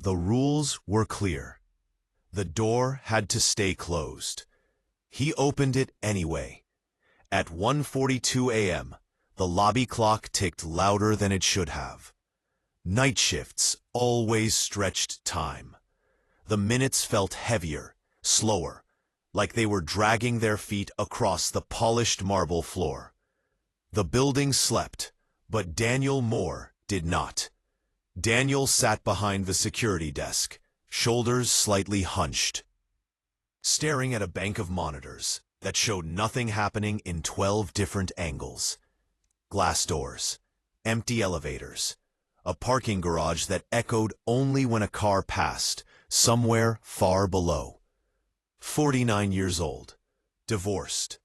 The rules were clear. The door had to stay closed. He opened it anyway. At 1:42 a.m., the lobby clock ticked louder than it should have. Night shifts always stretched time. The minutes felt heavier, slower, like they were dragging their feet across the polished marble floor. The building slept, but Daniel Moore did not. Daniel sat behind the security desk, shoulders slightly hunched, staring at a bank of monitors that showed nothing happening in 12 different angles. Glass doors, empty elevators, a parking garage that echoed only when a car passed, somewhere far below. 49 years old, divorced,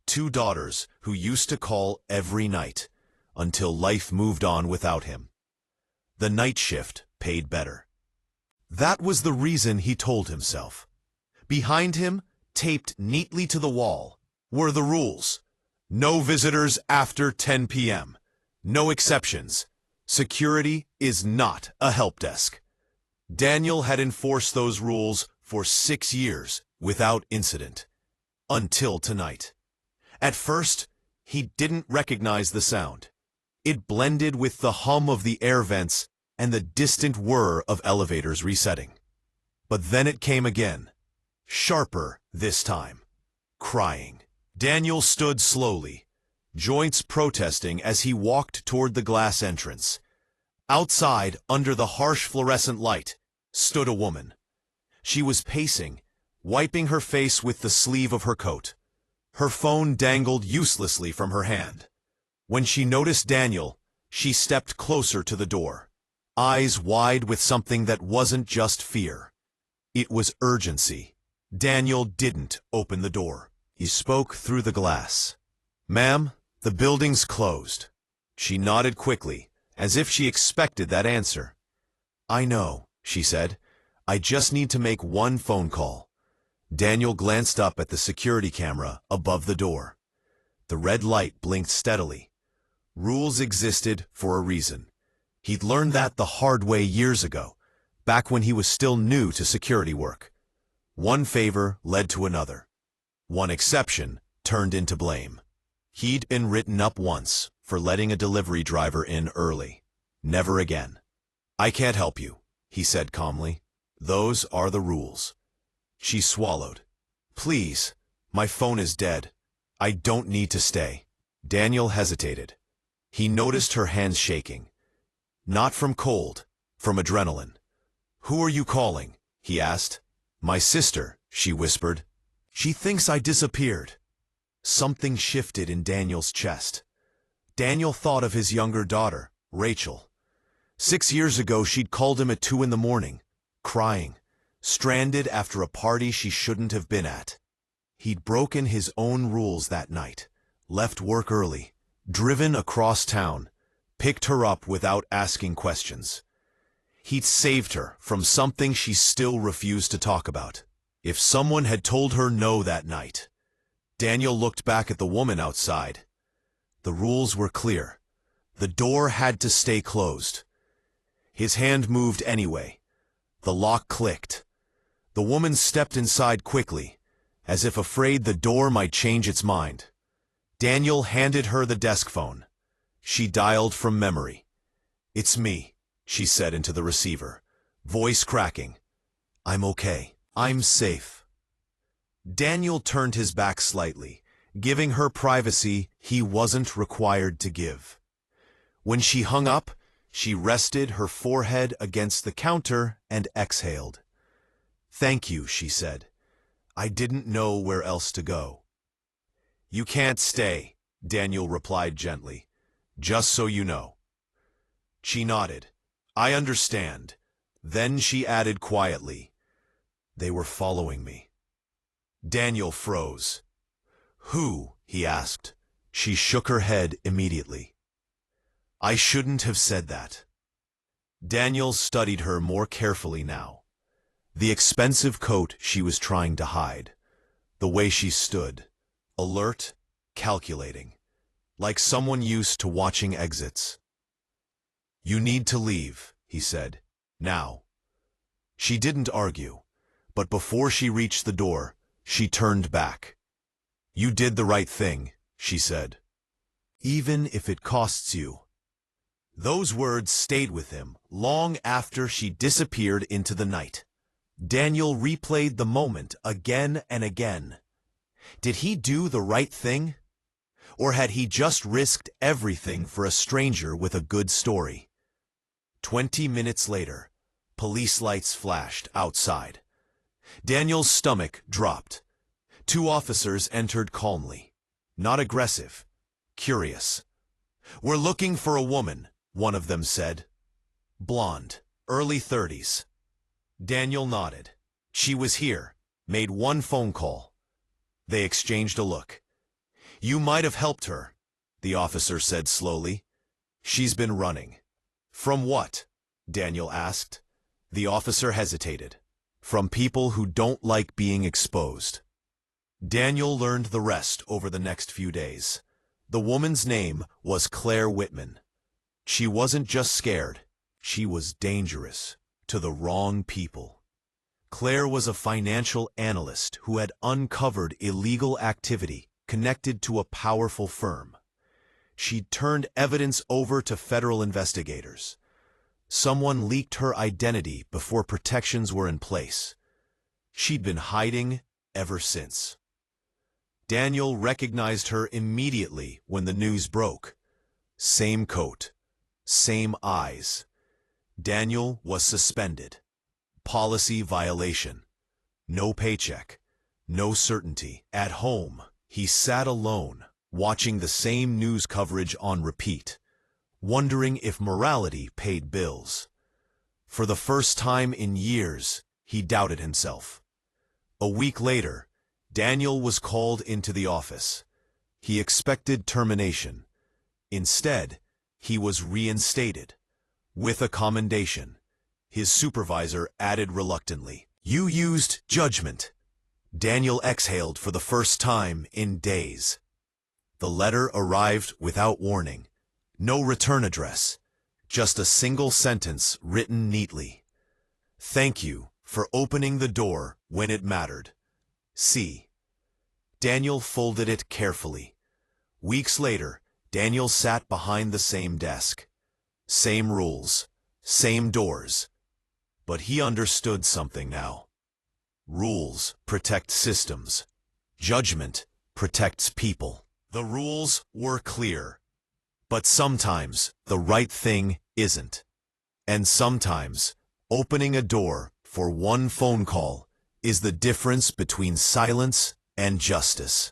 2 daughters who used to call every night, until life moved on without him. The night shift paid better. That was the reason, he told himself. Behind him, taped neatly to the wall, were the rules. No visitors after 10 p.m. No exceptions. Security is not a help desk. Daniel had enforced those rules for 6 years without incident. Until tonight. At first, he didn't recognize the sound. It blended with the hum of the air vents and the distant whir of elevators resetting. But then it came again. Sharper this time. Crying. Daniel stood slowly, joints protesting as he walked toward the glass entrance. Outside, under the harsh fluorescent light, stood a woman. She was pacing, wiping her face with the sleeve of her coat. Her phone dangled uselessly from her hand. When she noticed Daniel, she stepped closer to the door, eyes wide with something that wasn't just fear. It was urgency. Daniel didn't open the door. He spoke through the glass. "Ma'am, the building's closed." She nodded quickly, as if she expected that answer. "I know," she said. "I just need to make one phone call." Daniel glanced up at the security camera above the door. The red light blinked steadily. Rules existed for a reason. He'd learned that the hard way years ago, back when he was still new to security work. One favor led to another. One exception turned into blame. He'd been written up once for letting a delivery driver in early. Never again. "I can't help you," he said calmly. "Those are the rules." She swallowed. "Please, my phone is dead. I don't need to stay." Daniel hesitated. He noticed her hands shaking. Not from cold, from adrenaline. "Who are you calling?" he asked. "My sister," she whispered. "She thinks I disappeared." Something shifted in Daniel's chest. Daniel thought of his younger daughter, Rachel. 6 years ago, she'd called him at 2 in the morning, crying, stranded after a party she shouldn't have been at. He'd broken his own rules that night, left work early, driven across town, picked her up without asking questions. He'd saved her from something she still refused to talk about. If someone had told her no that night. Daniel looked back at the woman outside. The rules were clear. The door had to stay closed. His hand moved anyway. The lock clicked. The woman stepped inside quickly, as if afraid the door might change its mind. Daniel handed her the desk phone. She dialed from memory. "It's me," she said into the receiver, voice cracking. "I'm okay. I'm safe." Daniel turned his back slightly, giving her privacy he wasn't required to give. When she hung up, she rested her forehead against the counter and exhaled. "Thank you," she said. "I didn't know where else to go." "You can't stay," Daniel replied gently. "Just so you know." She nodded. "I understand." Then she added quietly, "They were following me." Daniel froze. "Who?" he asked. She shook her head immediately. "I shouldn't have said that." Daniel studied her more carefully now. The expensive coat she was trying to hide. The way she stood, alert, calculating, like someone used to watching exits. "You need to leave," he said. "Now." She didn't argue, but before she reached the door, she turned back. "You did the right thing," she said. "Even if it costs you." Those words stayed with him long after she disappeared into the night. Daniel replayed the moment again and again. Did he do the right thing? Or had he just risked everything for a stranger with a good story? 20 minutes later, police lights flashed outside. Daniel's stomach dropped. 2 officers entered calmly. Not aggressive, curious. "We're looking for a woman," one of them said. "Blonde, early 30s. Daniel nodded. "She was here, made one phone call." They exchanged a look. "You might have helped her," the officer said slowly. "She's been running." "From what?" Daniel asked. The officer hesitated. "From people who don't like being exposed." Daniel learned the rest over the next few days. The woman's name was Claire Whitman. She wasn't just scared, she was dangerous to the wrong people. Claire was a financial analyst who had uncovered illegal activity connected to a powerful firm. She'd turned evidence over to federal investigators. Someone leaked her identity before protections were in place. She'd been hiding ever since. Daniel recognized her immediately when the news broke. Same coat, same eyes. Daniel was suspended. Policy violation. No paycheck. No certainty. At home, he sat alone, watching the same news coverage on repeat, wondering if morality paid bills. For the first time in years, he doubted himself. A week later, Daniel was called into the office. He expected termination. Instead, he was reinstated. With a commendation. His supervisor added reluctantly, "You used judgment." Daniel exhaled for the first time in days. The letter arrived without warning. No return address. Just a single sentence written neatly. "Thank you for opening the door when it mattered. C." Daniel folded it carefully. Weeks later, Daniel sat behind the same desk. Same rules, same doors. But he understood something now. Rules protect systems. Judgment protects people. The rules were clear. But sometimes the right thing isn't. And sometimes opening a door for one phone call is the difference between silence and justice.